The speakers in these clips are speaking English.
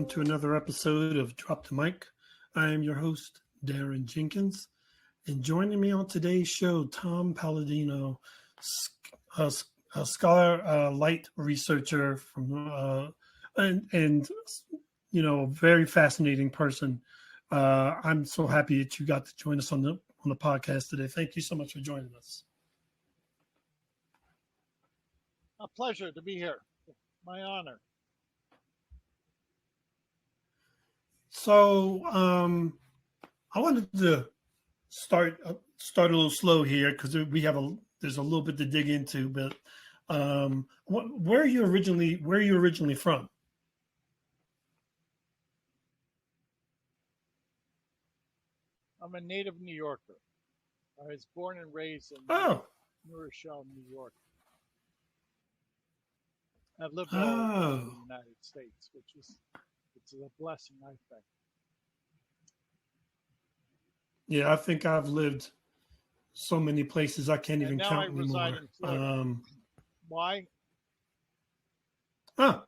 to another episode of Drop the Mic. I am your host, Darren Jenkins, and joining me on today's show, Tom Paladino, a scholar, light researcher and a very fascinating person. I'm so happy that you got to join us on the podcast today. Thank you so much for joining us. A pleasure to be here. My honor. So I wanted to start a little slow here because there's a little bit to dig into. But where are you originally from? I'm a native New Yorker. I was born and raised in New Rochelle, New York. I've lived all over the United States, it's a blessing, I think. Yeah, I think I've lived so many places I can't even count anymore. Now I reside in Florida. Why? You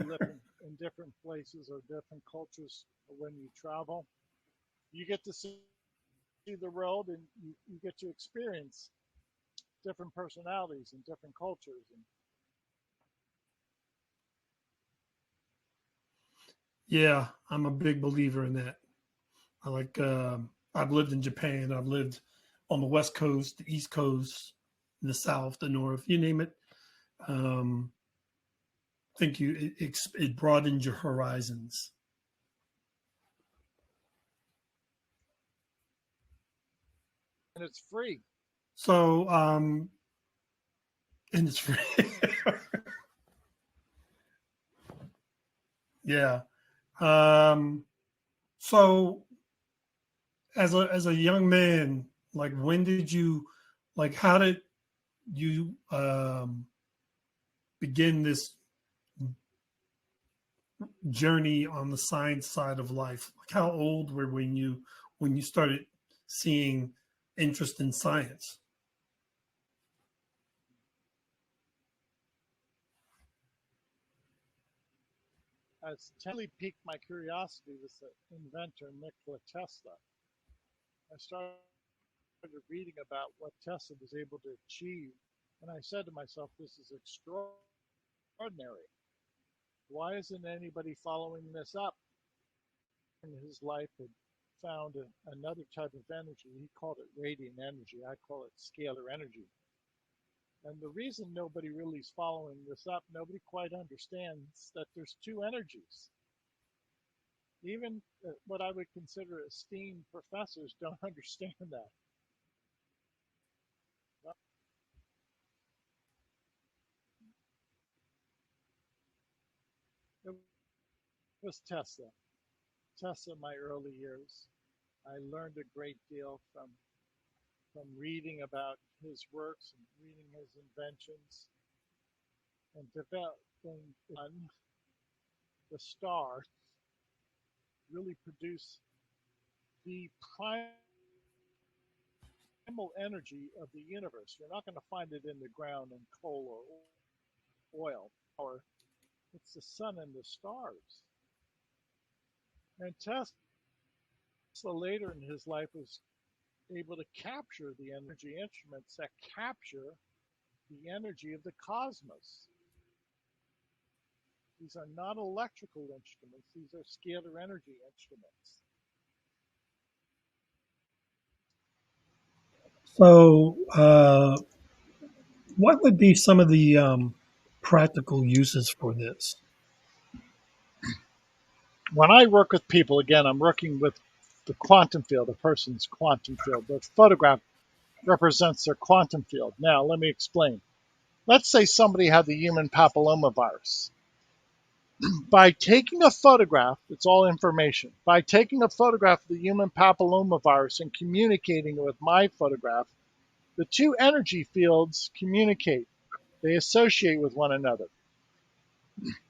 live in different places or different cultures when you travel. You get to see the world and you get to experience different personalities and different cultures. Yeah, I'm a big believer in that. I've lived in Japan. I've lived on the West Coast, the East Coast, the South, the North, you name it. I think it broadened your horizons. And it's free. So, and it's free. Yeah. So as a young man, like how did you begin this journey on the science side of life? Like how old were when you started seeing interest in science? As really piqued my curiosity was the inventor Nikola Tesla. I started reading about what Tesla was able to achieve, and I said to myself, this is extraordinary. Why isn't anybody following this up? In his life had found another type of energy. He called it radiant energy. I call it scalar energy. And the reason nobody really is following this up, nobody quite understands that there's two energies. Even what I would consider esteemed professors don't understand that. It was Tesla. Tesla in my early years. I learned a great deal from reading about his works and reading his inventions and developing the star really produce the primal energy of the universe. You're not going to find it in the ground in coal or oil. It's the sun and the stars. And Tesla later in his life was able to capture the energy instruments that capture the energy of the cosmos. These are not electrical instruments. These are scalar energy instruments. So, what would be some of the practical uses for this? When I work with people, again, I'm working with the quantum field, a person's quantum field. The photograph represents their quantum field. Now, let me explain. Let's say somebody had the human papillomavirus. By taking a photograph, it's all information. By taking a photograph of the human papillomavirus and communicating with my photograph, the two energy fields communicate. They associate with one another.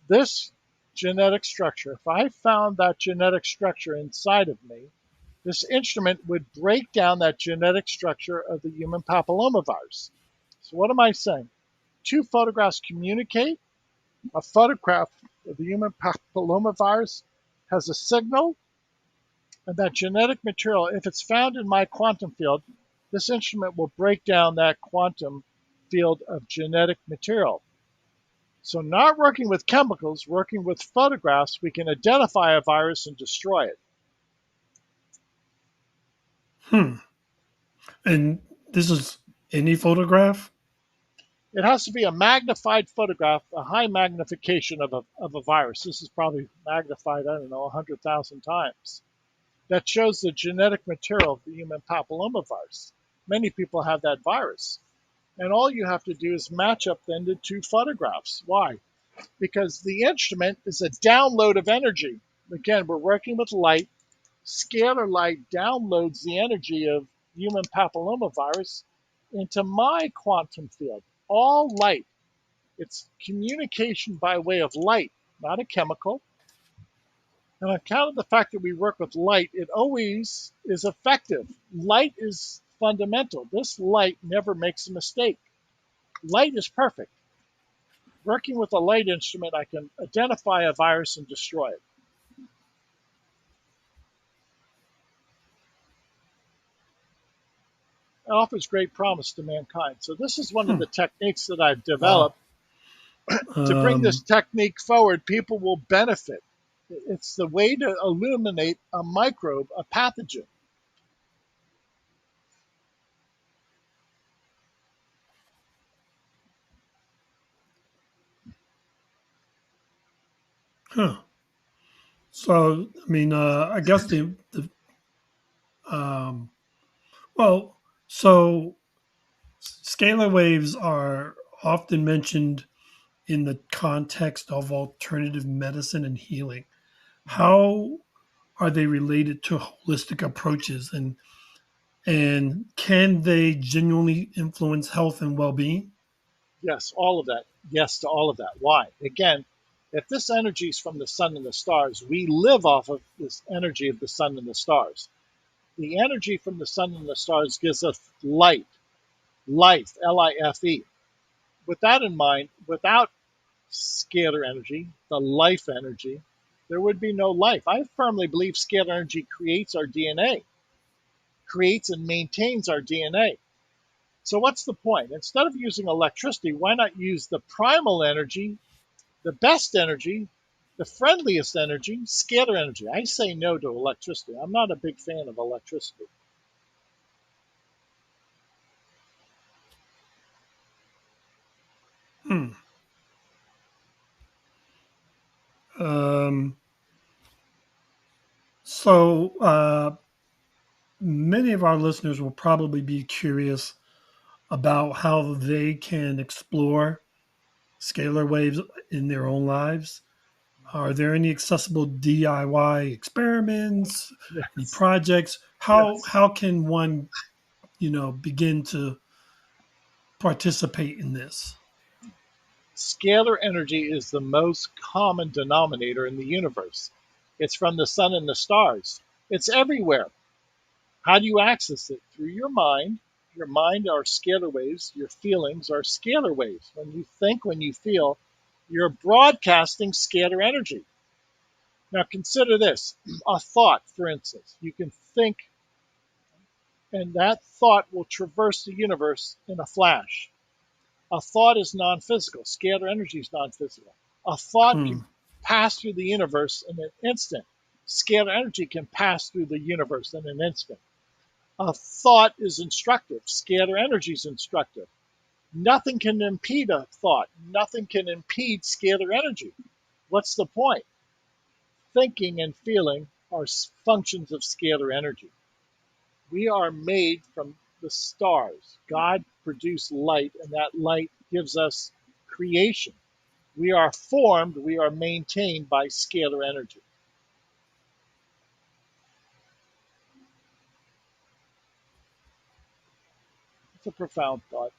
This genetic structure, if I found that genetic structure inside of me, this instrument would break down that genetic structure of the human papillomavirus. So what am I saying? Two photographs communicate. A photograph of the human papillomavirus has a signal, and that genetic material, if it's found in my quantum field, this instrument will break down that quantum field of genetic material. So, not working with chemicals, working with photographs, we can identify a virus and destroy it. Hmm. And this is any photograph? It has to be a magnified photograph, a high magnification of a virus. This is probably magnified, I don't know, 100,000 times. That shows the genetic material of the human papillomavirus. Many people have that virus. And all you have to do is match up then the two photographs. Why? Because the instrument is a download of energy. Again, we're working with light. Scalar light downloads the energy of human papillomavirus into my quantum field. All light. It's communication by way of light, not a chemical. And on account of the fact that we work with light, it always is effective. Light is fundamental. This light never makes a mistake. Light is perfect. Working with a light instrument, I can identify a virus and destroy it. It offers great promise to mankind. So this is one of Hmm. the techniques that I've Wow. developed. To bring this Um, technique forward, people will benefit. It's the way to illuminate a microbe, a pathogen. huh. So, I mean, I guess the um, well, so scalar waves are often mentioned in the context of alternative medicine and healing. How are they related to holistic approaches, and can they genuinely influence health and well-being? Yes, all of that. Yes to all of that. Why? Again, if this energy is from the sun and the stars, we live off of this energy of the sun and the stars. The energy from the sun and the stars gives us light, life, Life. With that in mind, without scalar energy, the life energy, there would be no life. I firmly believe scalar energy creates our DNA, creates and maintains our DNA. So, what's the point? Instead of using electricity, why not use the primal energy, the best energy, the friendliest energy, scalar energy? I say no to electricity. I'm not a big fan of electricity. Hmm. Um, so many of our listeners will probably be curious about how they can explore scalar waves in their own lives. Are there any accessible DIY experiments, any Yes, projects? How yes. how can one, begin to participate in this? Scalar energy is the most common denominator in the universe. It's from the sun and the stars. It's everywhere. How do you access it? Through your mind. Your mind are scalar waves. Your feelings are scalar waves. When you think, when you feel, you're broadcasting scalar energy. Now consider this a thought, for instance. You can think, and that thought will traverse the universe in a flash. A thought is non physical, scalar energy is non physical. A thought Hmm. can pass through the universe in an instant. Scalar energy can pass through the universe in an instant. A thought is instructive, scalar energy is instructive. Nothing can impede a thought, nothing can impede scalar energy. What's the point? Thinking and feeling are functions of scalar energy. We are made from the stars. God produced light, and that light gives us creation. We are formed, we are maintained by scalar energy. It's a profound thought,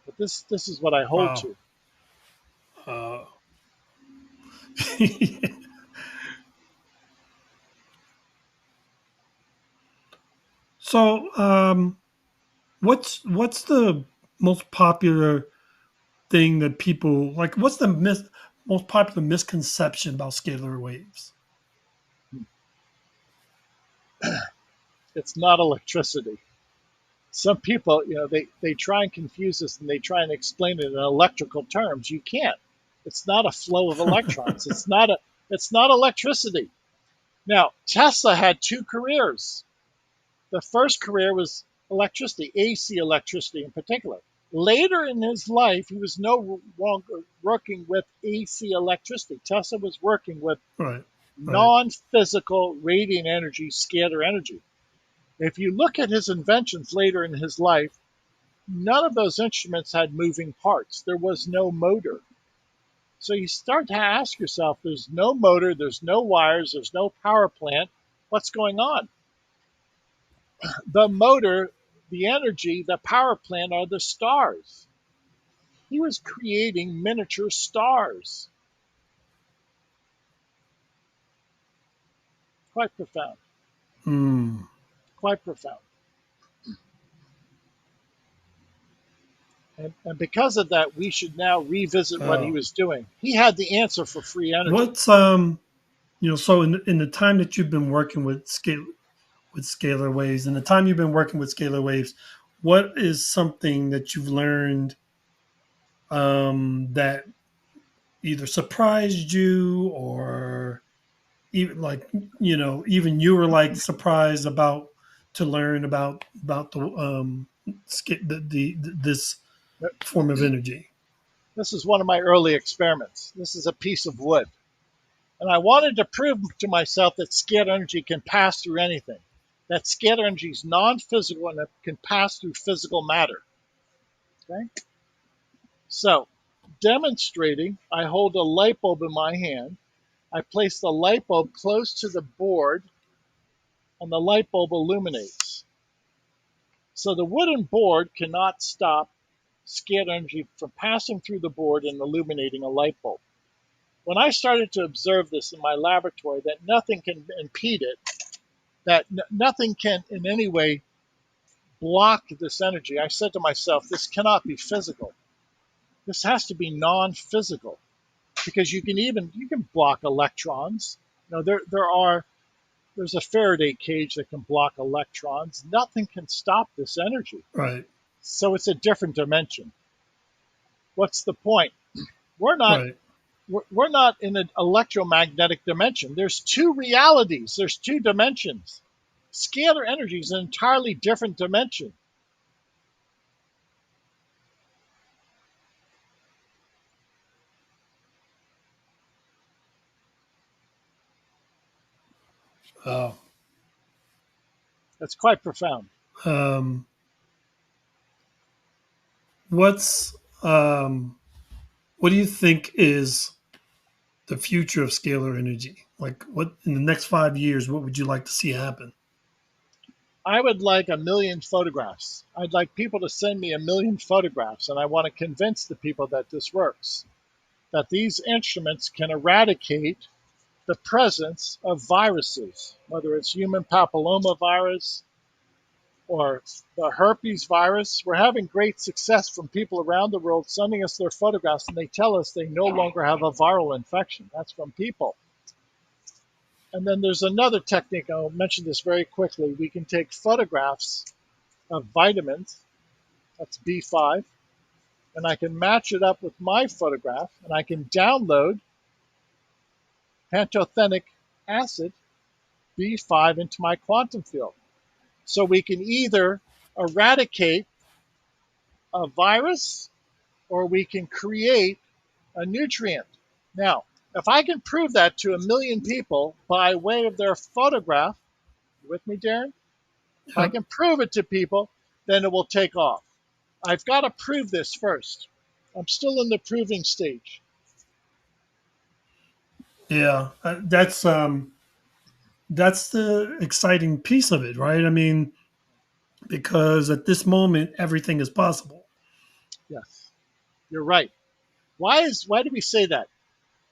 but this is what I hold Wow. to. Uh, so, what's the most popular thing that people like? What's the most popular misconception about scalar waves? It's not electricity. Some people, they try and confuse us and they try and explain it in electrical terms. You can't. It's not a flow of electrons. It's not electricity. Now, Tesla had two careers. The first career was electricity, AC electricity in particular. Later in his life, he was no longer working with AC electricity. Tesla was working with Right, right. non-physical radiant energy, scalar energy. If you look at his inventions later in his life, none of those instruments had moving parts. There was no motor. So you start to ask yourself, there's no motor, there's no wires, there's no power plant. What's going on? The motor, the energy, the power plant are the stars. He was creating miniature stars. Quite profound. Mm. Quite profound. And because of that, we should now revisit what he Oh. was doing. He had the answer for free energy. What's so in the time that you've been working with scalar waves, and the time you've been working with scalar waves, what is something that you've learned that either surprised you or even like even you were like surprised about to learn about the this form of energy? This is one of my early experiments. This is a piece of wood. And I wanted to prove to myself that scalar energy can pass through anything, that scalar energy is non-physical and it can pass through physical matter. Okay? So, demonstrating, I hold a light bulb in my hand. I place the light bulb close to the board, and the light bulb illuminates. So the wooden board cannot stop scalar energy from passing through the board and illuminating a light bulb. When I started to observe this in my laboratory, that nothing can impede it, that nothing can in any way block this energy, I said to myself, this cannot be physical. This has to be non-physical, because you can block electrons. There's a Faraday cage that can block electrons. Nothing can stop this energy. Right, So it's a different dimension. What's the point? We're not right, we're not in an electromagnetic dimension. There's two realities. There's two dimensions. Scalar energy is an entirely different dimension. oh. That's quite profound. um what's what do you think is the future of scalar energy? Like, what in the next 5 years, what would you like to see happen? I would like a million photographs. I'd like people to send me a million photographs, and I want to convince the people that this works, that these instruments can eradicate the presence of viruses, whether it's human papillomavirus or the herpes virus. We're having great success from people around the world sending us their photographs, and they tell us they no longer have a viral infection. That's from people. And then there's another technique. I'll mention this very quickly. We can take photographs of vitamins, that's B5, and I can match it up with my photograph, and I can download pantothenic acid B5 into my quantum field. So we can either eradicate a virus or we can create a nutrient. Now, if I can prove that to a million people by way of their photograph, you with me, Darren? If I Yep. can prove it to people, then it will take off. I've got to prove this first. I'm still in the proving stage. Yeah, that's the exciting piece of it, right? I mean, because at this moment everything is possible. Yes, you're right. Why do we say that?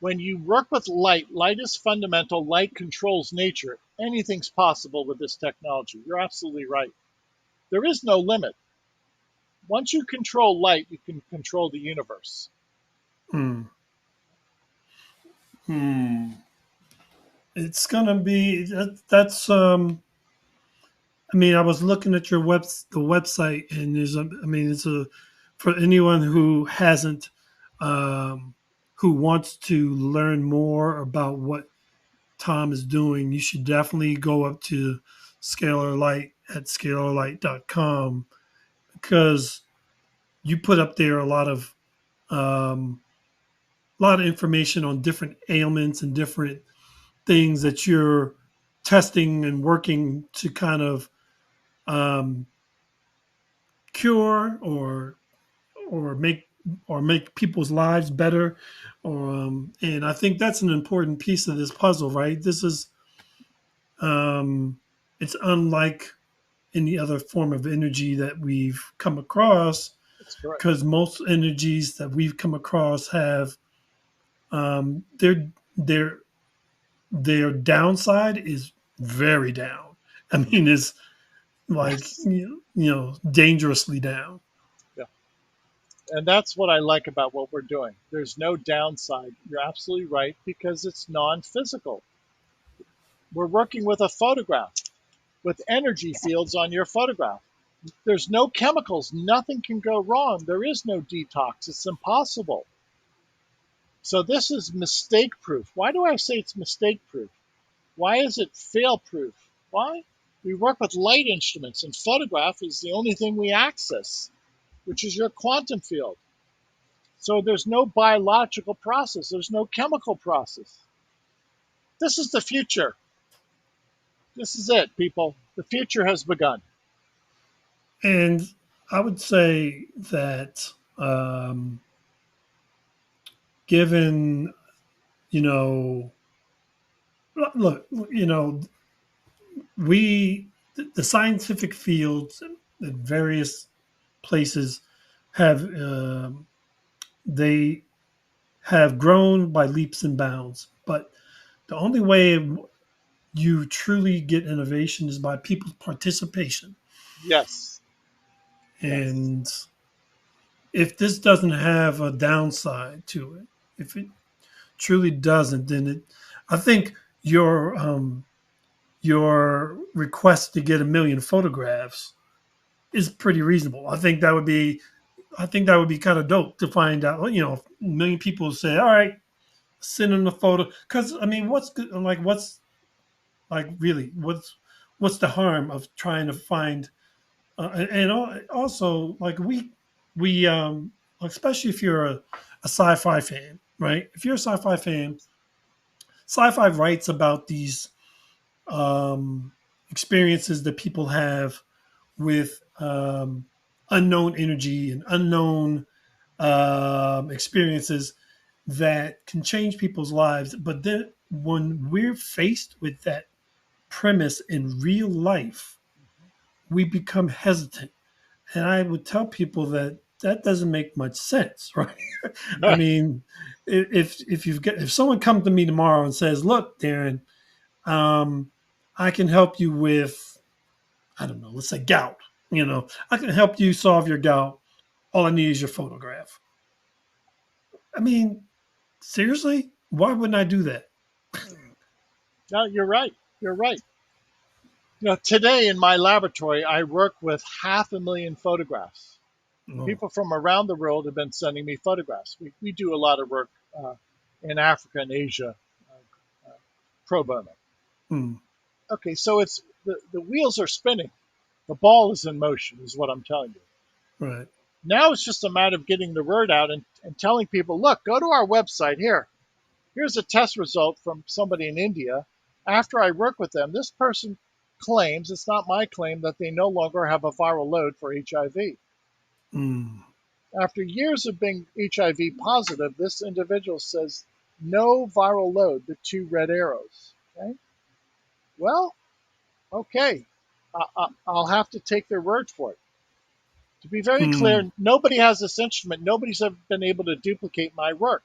When you work with light, light is fundamental, light controls nature. Anything's possible with this technology. You're absolutely right. There is no limit. Once you control light, you can control the universe. Mm. Hmm. It's gonna be that's I mean, I was looking at your the website, and I mean, it's a for anyone who hasn't, um, who wants to learn more about what Tom is doing. You should definitely go up to Scalar Light at scalarlight.com, because you put up there um, a lot of information on different ailments and different things that you're testing and working to kind of um, cure or make or make people's lives better. And I think that's an important piece of this puzzle, right? This is it's unlike any other form of energy that we've come across, That's correct. because most energies that we've come across have um, their their their downside is very down. I mean, it's like Yes. dangerously down. Yeah. And that's what I like about what we're doing. There's no downside. You're absolutely right because it's non physical. We're working with a photograph with energy fields on your photograph. There's no chemicals. Nothing can go wrong. There is no detox. It's impossible. So this is mistake proof. Why do I say it's mistake proof? Why is it fail proof? Why? We work with light instruments, and photograph is the only thing we access, which is your quantum field. So there's no biological process, there's no chemical process. This is the future. This is it, people. The future has begun. And I would say that given, you know, look, we, the scientific fields at various places have, they have grown by leaps and bounds. But the only way you truly get innovation is by people's participation. Yes, yes. And if this doesn't have a downside to it, if it truly doesn't, then I think your request to get 1 million photographs is pretty reasonable. I think that would be kind of dope to find out. 1 million people say, "All right, send them the photo." Because I mean, what's good? Like, what's like really? What's the harm of trying to find? And also, like we especially if you're a sci-fi fan, right? If you're a sci-fi fan, sci-fi writes about these um, experiences that people have with unknown energy and unknown experiences that can change people's lives. But then when we're faced with that premise in real life, we become hesitant. And I would tell people that that doesn't make much sense, right? I Right. mean, if someone comes to me tomorrow and says, "Look, Darren, um, I can help you with, I don't know, let's say gout. I can help you solve your gout. All I need is your photograph." I mean, seriously, why wouldn't I do that? No, you're right. You're right. Today in my laboratory, I work with 500,000 photographs. No. People from around the world have been sending me photographs. We do a lot of work in Africa and Asia, uh, pro bono. Hmm. Okay, so it's the wheels are spinning. The ball is in motion, is what I'm telling you. Right. Now it's just a matter of getting the word out and telling people, look, go to our website here. Here's a test result from somebody in India. After I work with them, this person claims, it's not my claim, that they no longer have a viral load for HIV. Hmm. After years of being HIV positive, this individual says, no viral load, the two red arrows. Okay? Well, okay. I'll have to take their word for it. To be very Hmm. clear, nobody has this instrument. Nobody's ever been able to duplicate my work.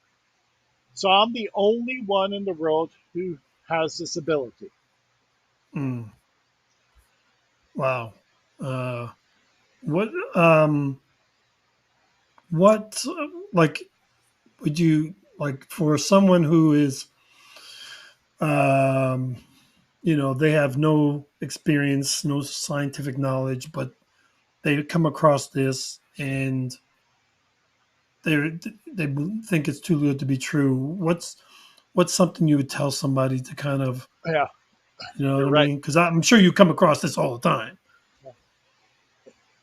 So I'm the only one in the world who has this ability. Hmm. Wow. Uh, what um what like would you like for someone who is Um, they have no experience, no scientific knowledge, but they come across this and they they think it's too good to be true. What's something you would tell somebody to kind of, Yeah, you know what you're I right. mean? Because I'm sure you come across this all the time.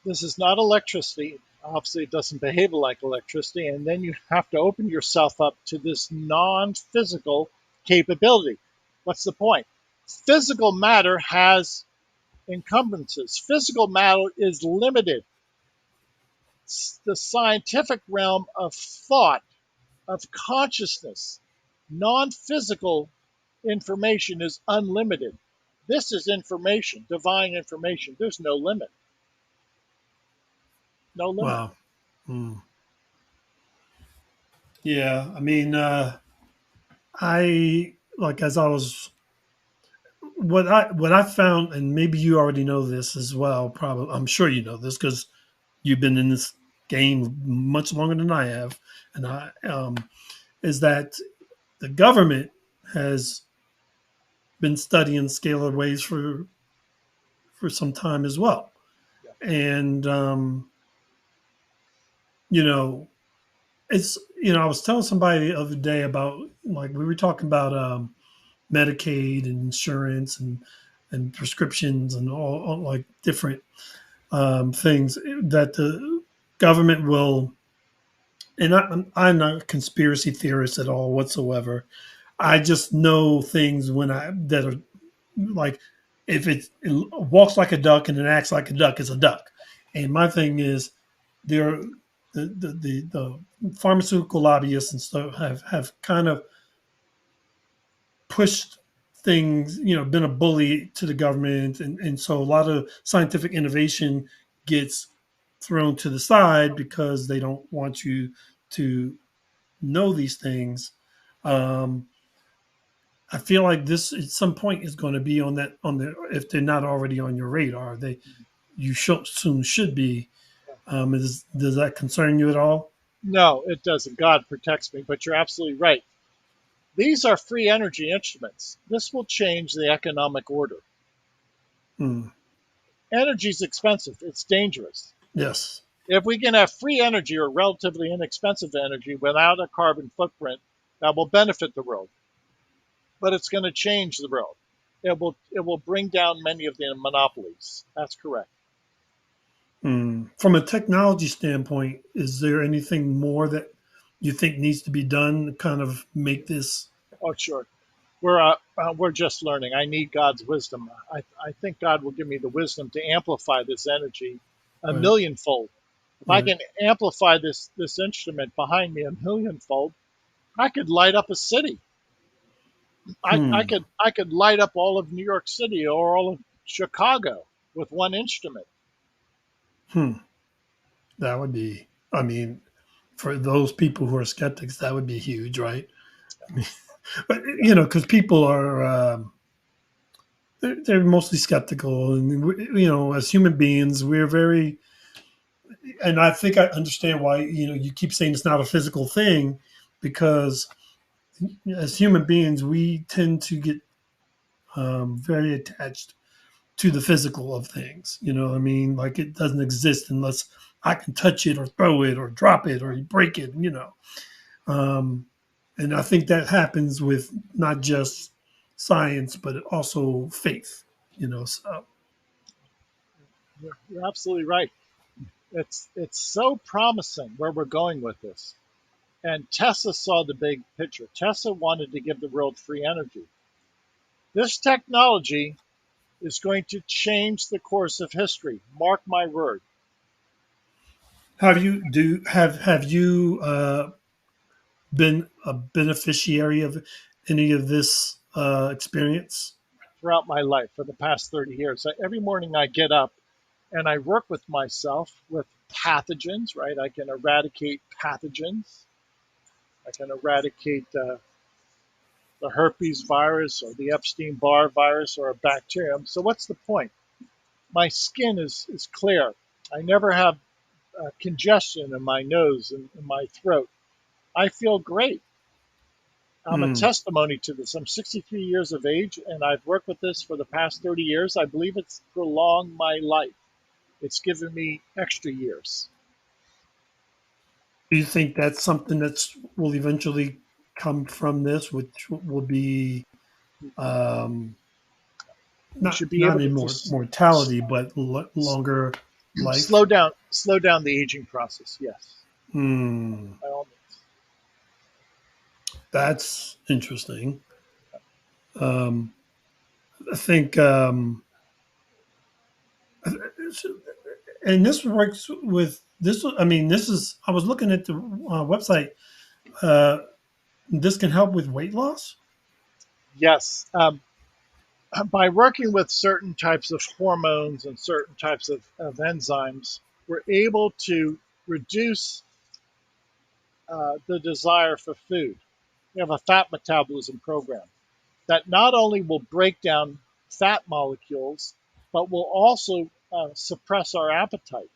This is not electricity. Obviously, it doesn't behave like electricity. And then you have to open yourself up to this non physical capability. What's the point? Physical matter has encumbrances. Physical matter is limited. The scientific realm of thought, of consciousness, non physical information is unlimited. This is information, divine information. There's no limit. No limit. Wow. Hmm. Yeah, I mean, I like as I was what I found, and maybe you already know this as well. Probably, I'm sure you know this because you've been in this game much longer than I have, and I is that the government has been studying scalar waves for some time as well, Yeah. and you know it's I was telling somebody the other day about like we were talking about Medicaid and insurance and prescriptions and all like different things that the government will. And I'm not a conspiracy theorist at all whatsoever. I just know things when I that are like if it walks like a duck and it acts like a duck, it's a duck. And my thing is there the pharmaceutical lobbyists and stuff have kind of pushed things, been a bully to the government. And so a lot of scientific innovation gets thrown to the side because they don't want you to know these things. Um, I feel like this at some point is going to be on the if they're not already on your radar, they you should, soon should be. Does that concern you at all? No, it doesn't. God protects me, but you're absolutely right. These are free energy instruments. This will change the economic order. Hmm. Energy is expensive, it's dangerous. Yes. If we can have free energy or relatively inexpensive energy without a carbon footprint, that will benefit the world. But it's going to change the world. It will bring down many of the monopolies. That's correct. Hmm. From a technology standpoint, is there anything more that you think needs to be done to kind of make this Oh, sure. We're just learning. I need God's wisdom. I think God will give me the wisdom to amplify this energy a right? millionfold. If I Right. can amplify this instrument behind me a millionfold, I could light up a city. Hmm. I could light up all of New York City or all of Chicago with one instrument. Hmm. That would be. I mean, for those people who are skeptics, that would be huge, right? But Yeah. because people are they're mostly skeptical, and as human beings, we're very. And I think I understand why you keep saying it's not a physical thing, because as human beings, we tend to get very attached to the physical of things. You know what I mean? Like it doesn't exist unless I can touch it or throw it or drop it or break it. Um, and I think that happens with not just science but also faith. So You're absolutely right. It's so promising where we're going with this. And Tesla saw the big picture. Tesla wanted to give the world free energy. This technology is going to change the course of history. Mark my word. have you been a beneficiary of any of this experience? Throughout my life for the past 30 years. Every morning I get up and I work with myself with pathogens, right? I can eradicate pathogens. I can eradicate the herpes virus or the Epstein-Barr virus or a bacterium. So what's the point? My skin is clear. I never have congestion in my nose and in my throat. I feel great. I'm a Hmm. testimony to this. I'm 63 years of age, and I've worked with this for the past 30 years. I believe it's prolonged my life. It's given me extra years. Do you think that's something that's will eventually come from this, which will be um, We not should be not able to in just mortality, but longer life? slow down the aging process. Yes, Hmm. by all means. That's interesting. Um, I think, and this works with this. I mean, this is. I was looking at the website. Uh, this can help with weight loss. Yes, by working with certain types of hormones and certain types of enzymes, we're able to reduce the desire for food. We have a fat metabolism program that not only will break down fat molecules, but will also suppress our appetite.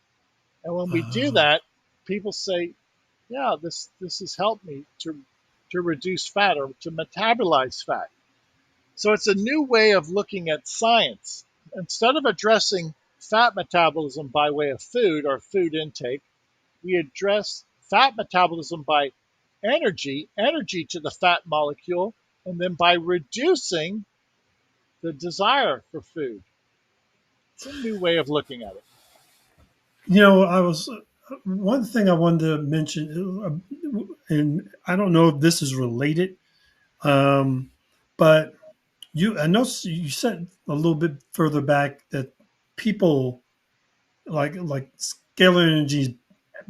And when we do Uh, that, people say, "Yeah, this has helped me to reduce fat or to metabolize fat." So it's a new way of looking at science. Instead of addressing fat metabolism by way of food or food intake, we address fat metabolism by energy to the fat molecule, and then by reducing the desire for food. It's a new way of looking at it. I was one thing I wanted to mention, and I don't know if this is related, but I know you said a little bit further back that people like scalar energy is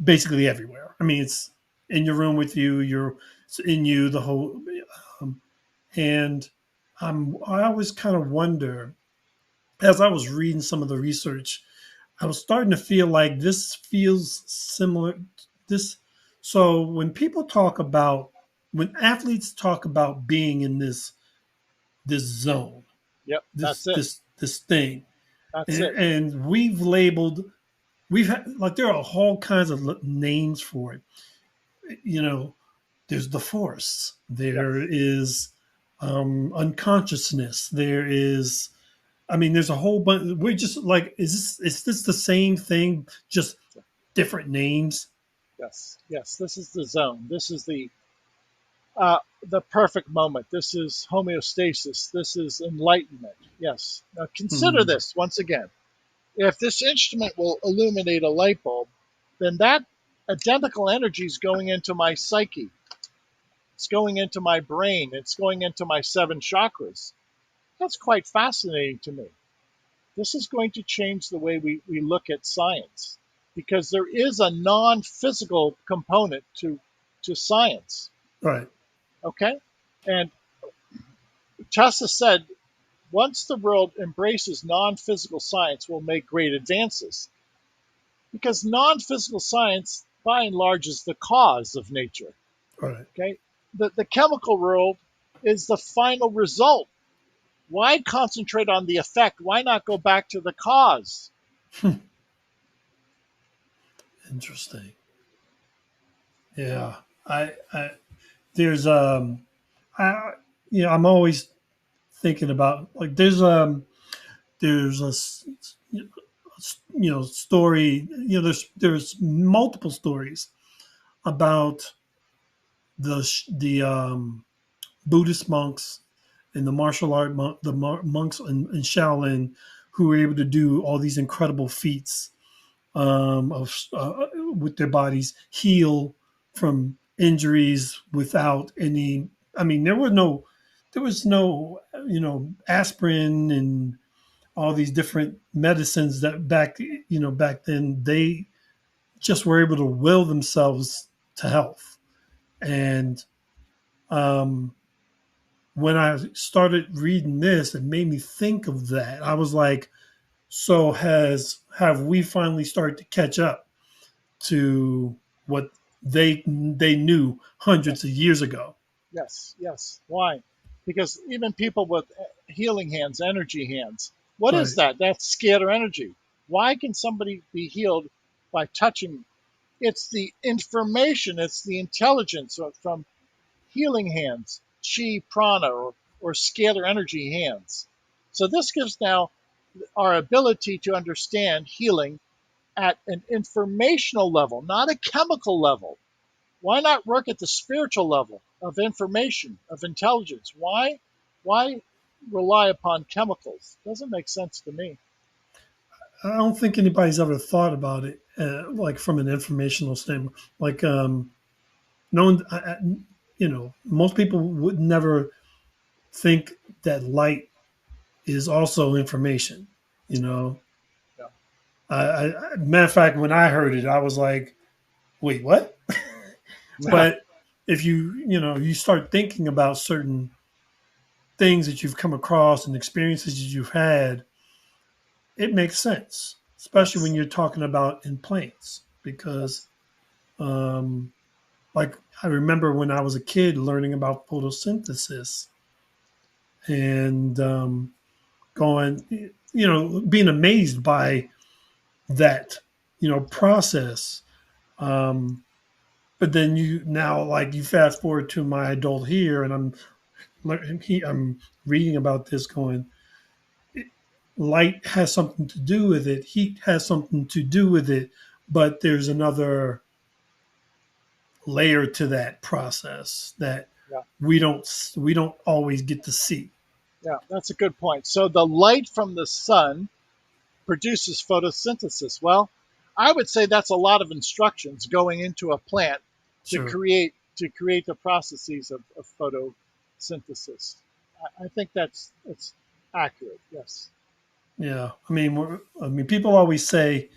basically everywhere. I mean, it's in your room with you. It's in you the whole, um, and I always kind of wonder as I was reading some of the research, I was starting to feel like this feels similar. This so when people talk about when athletes talk about being in this zone, Yep, this that's it. this this thing, That's and, it. and we've had like there are all kinds of names for it. You know, there's the force. There Yes. is unconsciousness. There is I mean, there's a whole bunch. We're just like, is this the same thing, just different names? Yes. Yes. This is the zone. This is the perfect moment. This is homeostasis. This is enlightenment. Yes. Now consider Hmm. this once again. If this instrument will illuminate a light bulb, then that identical energy is going into my psyche. It's going into my brain. It's going into my seven chakras. That's quite fascinating to me. This is going to change the way we look at science because there is a non physical component to science. Right. Okay? And Tesla said once the world embraces non physical science, we'll make great advances because non physical science, by and large, is the cause of nature. Right. Okay? The chemical world is the final result. Why concentrate on the effect? Why not go back to the cause? Interesting. Yeah. I there's I I'm always thinking about like there's story. There's multiple stories about the Buddhist monks and the martial art monks in Shaolin who were able to do all these incredible feats of with their bodies, heal from injuries without any. I mean, there was no aspirin and all these different medicines that back then they just were able to will themselves to health. And um, when I started reading this, it made me think of that. I was like, so have we finally started to catch up to what they knew hundreds of Yes. years ago? Yes, yes. Why? Because even people with healing hands, energy hands, what is Right, that? That's scalar energy. Why can somebody be healed by touching? It's the information, it's the intelligence from healing hands chi prana or scalar energy hands. So this gives now our ability to understand healing at an informational level, not a chemical level. Why not work at the spiritual level of information, of intelligence? Why rely upon chemicals? Doesn't make sense to me. I don't think anybody's ever thought about it like from an informational standpoint. Like, no one, most people would never think that light is also information. You know, Yeah, matter of fact, when I heard it, I was like, "Wait, what?" yeah, But if you start thinking about certain things that you've come across and experiences that you've had, it makes sense, especially when yes, you're talking about in plants, because, yes, um, like, I remember when I was a kid learning about photosynthesis and going, being amazed by that, process. Um, but then you fast forward to my adult here, and I'm reading about this, going, light has something to do with it, heat has something to do with it, but there's another layer to that process that yeah, we don't always get to see. yeah. That's a good point. So the light from the sun produces photosynthesis. Well, I would say that's a lot of instructions going into a plant Sure. to create the processes of photosynthesis. I think that's accurate. Yes. Yeah. People always say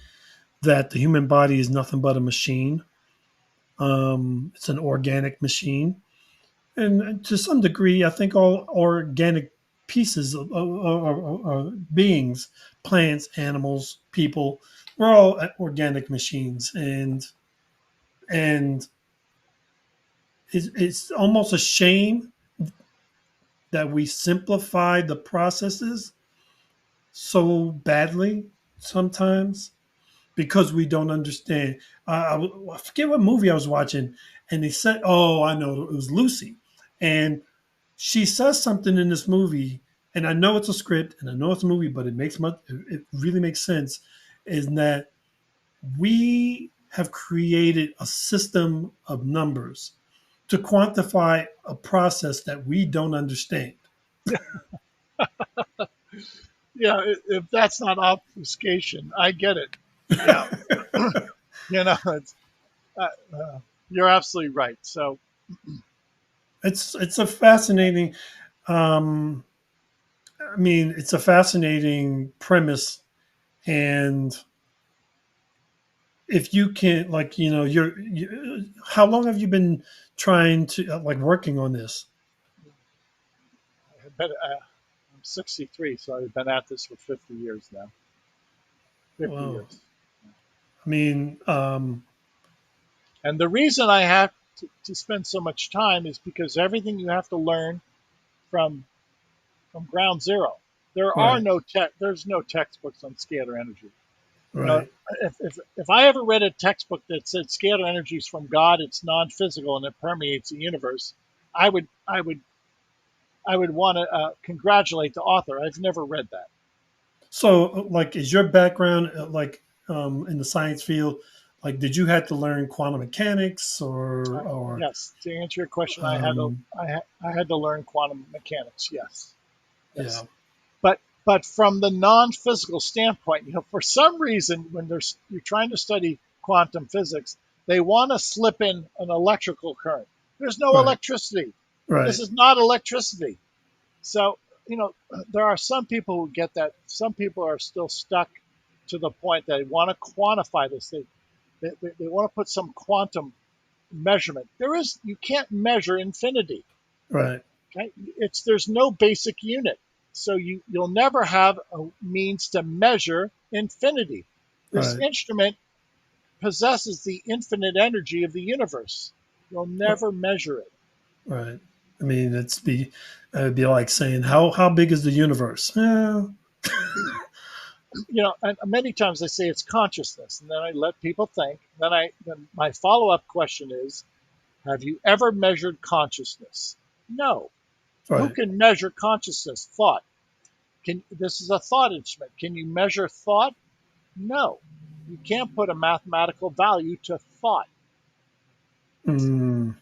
that the human body is nothing but a machine. It's an organic machine, and to some degree, I think all organic pieces of beings, plants, animals, people, we're all organic machines, and it's almost a shame that we simplify the processes so badly sometimes because we don't understand. I forget what movie I was watching, and they said, "Oh, I know, it was Lucy," and she says something in this movie, and I know it's a script and I know it's a movie, but it really makes sense. Is that we have created a system of numbers to quantify a process that we don't understand. Yeah. If that's not obfuscation, I get it. Yeah. It's, uh, you're absolutely right. So It's a fascinating. Um, it's a fascinating premise, and if you can, like, how long have you been trying to working on this? I'm 63, so I've been at this for 50 years now. 50 Wow. years. I mean, And the reason I have to spend so much time is because everything you have to learn from from ground zero. right, There's no textbooks on scalar energy. You know, right, if I ever read a textbook that said scalar energy is from God, it's non-physical and it permeates the universe, I would want to congratulate the author. I've never read that. so, like, is your background in the science field? Like, did you have to learn quantum mechanics or Yes, to answer your question, um, I had to learn quantum mechanics. Yes, yeah, yes. But from the non-physical standpoint, for some reason, when you're trying to study quantum physics, they want to slip in an electrical current. There's no right, electricity. This right, is not electricity. So, there are some people who get that. Some people are still stuck to the point that they want to quantify this. They want to put some quantum measurement. You can't measure infinity. right, Okay, there's no basic unit, so you'll never have a means to measure infinity. This right, instrument possesses the infinite energy of the universe. You'll never measure it. right. It'd be like saying how big is the universe? And many times I say it's consciousness, and then I let people think. Then my follow up question is, have you ever measured consciousness? No. Who Right. can measure consciousness, thought? This is a thought instrument. Can you measure thought? No. You can't put a mathematical value to thought. Mm,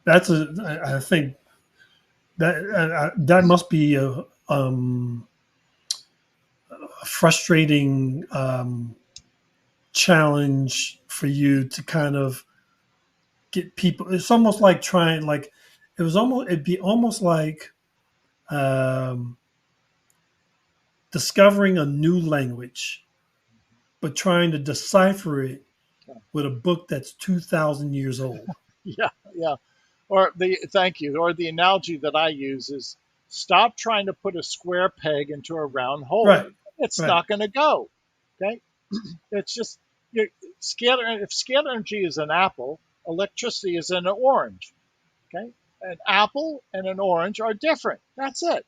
that's a. I think that that must be a frustrating challenge for you to kind of get people. It's almost like trying like it'd be almost like um, discovering a new language, but trying to decipher it with a book that's 2,000 years old. Yeah, yeah. Or the thank you. Or the analogy that I use is stop trying to put a square peg into a round hole. Right. It's Right. not going to go. Okay. It's just you scalar. If scalar energy is an apple, electricity is an orange. Okay. An apple and an orange are different. That's it.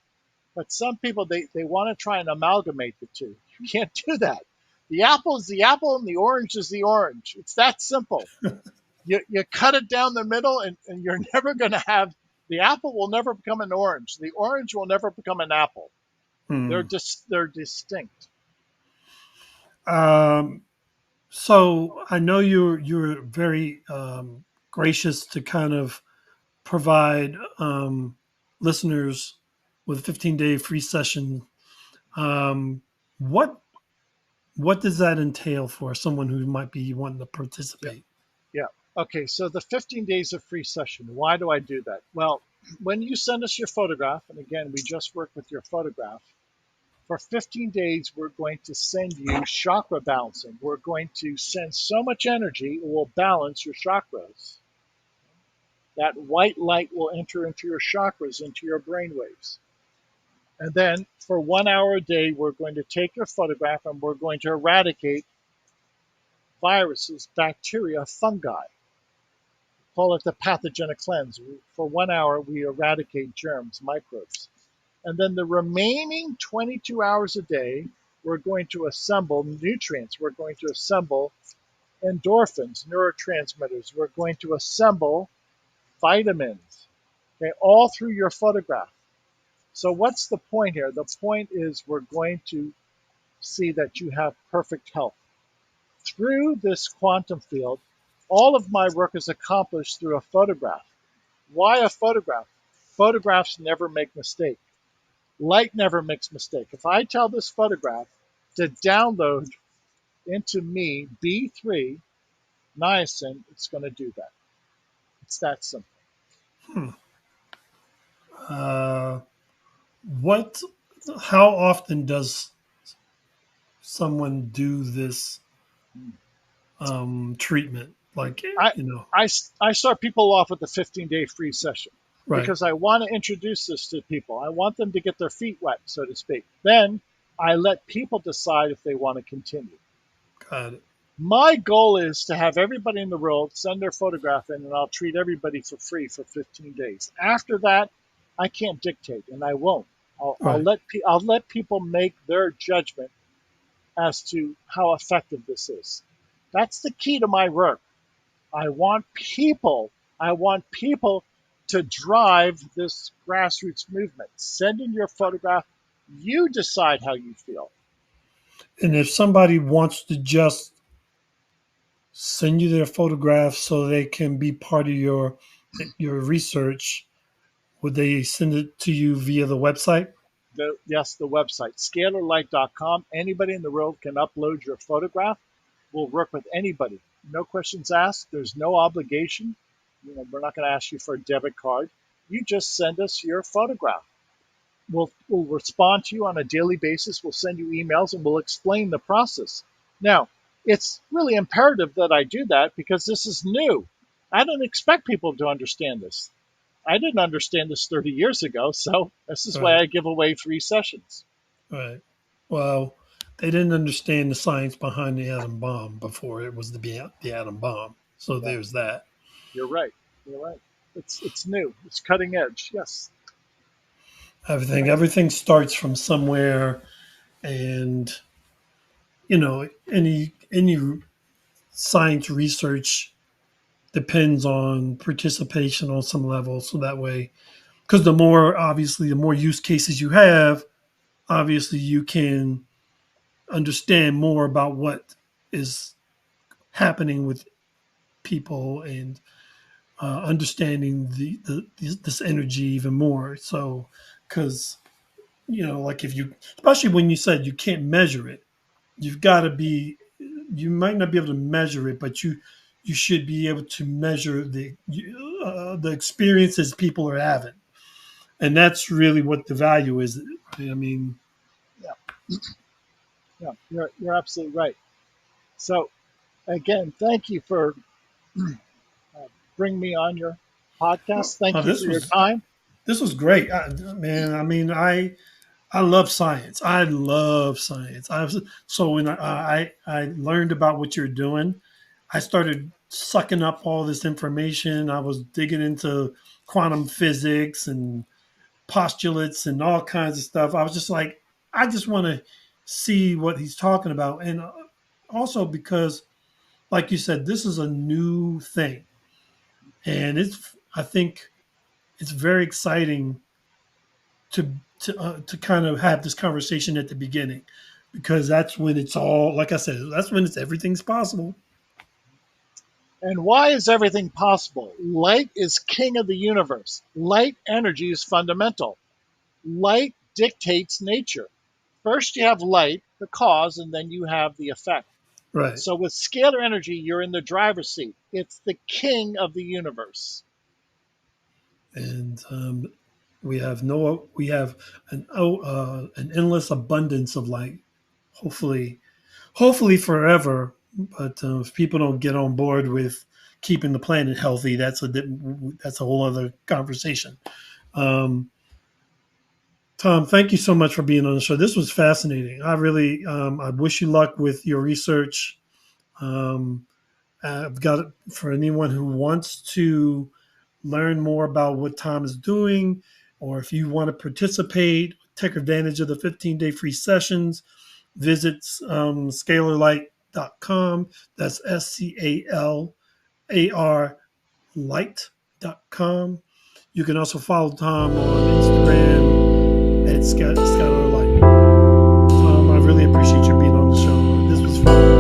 But some people they want to try and amalgamate the two. You can't do that. The apple is the apple and the orange is the orange. It's that simple. You cut it down the middle and you're never going to have the apple will never become an orange. The orange will never become an apple. Hmm. They're distinct. Um, so I know you're very gracious to kind of provide listeners with a 15-day free session. Um, what what does that entail for someone who might be wanting to Yeah. participate? Yeah. Okay, so the 15 days of free session, why do I do that? Well, when you send us your photograph, and again, we just work with your photograph, for 15 days, we're going to send you chakra balancing. We're going to send so much energy, it will balance your chakras. That white light will enter into your chakras, into your brain waves. And then for 1 hour a day, we're going to take your photograph and we're going to eradicate viruses, bacteria, fungi. Call it the pathogenic cleanse. For 1 hour, we eradicate germs, microbes. And then the remaining 22 hours a day, we're going to assemble nutrients. We're going to assemble endorphins, neurotransmitters. We're going to assemble vitamins, okay, all through your photograph. So what's the point here? The point is we're going to see that you have perfect health. Through this quantum field, all of my work is accomplished through a photograph. Why a photograph? Photographs never make mistake. Light never makes mistake. If I tell this photograph to download into me B3 niacin, it's going to do that. It's that simple. Hmm. Uh, what? How often does someone do this treatment? Like I, you know, I start people off with a 15-day free session right? because I want to introduce this to people. I want them to get their feet wet, so to speak. Then I let people decide if they want to continue. Got it. My goal is to have everybody in the world send their photograph in, and I'll treat everybody for free for 15 days. After that, I can't dictate, and I won't. Right. I'll let people make their judgment as to how effective this is. That's the key to my work. I want people. I want people to drive this grassroots movement. Send in your photograph. You decide how you feel. And if somebody wants to just send you their photographs so they can be part of your research, would they send it to you via the website? Yes, the website, scalarlight.com. Anybody in the world can upload your photograph. We'll work with anybody. No questions asked. There's no obligation. We're not going to ask you for a debit card. You just send us your photograph. We'll respond to you on a daily basis. We'll send you emails and we'll explain the process. Now, it's really imperative that I do that because this is new. I don't expect people to understand this. I didn't understand this 30 years ago, so this is why Right. I give away free sessions. Right. Well, they didn't understand the science behind the atom bomb before it was the atom bomb. So Yeah, there's that. you're right. You're right. It's new. It's cutting edge. Yes. Everything starts from somewhere, and any science research depends on participation on some level. So that way, because the more, obviously, the more use cases you have, obviously you can understand more about what is happening with people, and understanding this energy even more. So, because like if you, especially when you said you can't measure it, you've got to be. You might not be able to measure it, but you should be able to measure the experiences people are having, and that's really what the value is. I mean, Yeah, yeah, you're absolutely right. So again, thank you for bringing me on your podcast. oh, Thank you for your time. this was great, man. I mean, I love science. I love science. So when I learned about what you're doing, I started sucking up all this information. I was digging into quantum physics and postulates and all kinds of stuff. I was just like, I just want to see what he's talking about, and also because, like you said, this is a new thing, and I think it's very exciting to to kind of have this conversation at the beginning, because that's when it's all, like I said, that's when it's everything's possible. And why is everything possible? Light is king of the universe. Light energy is fundamental. Light dictates nature. First, you have light, the cause, and then you have the effect. Right. So with scalar energy, you're in the driver's seat. It's the king of the universe. And we have an endless abundance of light, hopefully, hopefully forever. But if people don't get on board with keeping the planet healthy, that's a whole other conversation. um, Tom, thank you so much for being on the show. This was fascinating. I really, I wish you luck with your research. Um, I've got it for anyone who wants to learn more about what Tom is doing, or if you want to participate, take advantage of the 15-day free sessions, visit scalarlight.com. That's SCALAR light.com. You can also follow Tom on Instagram at Scalar Light. Tom, I really appreciate you being on the show. This was fun.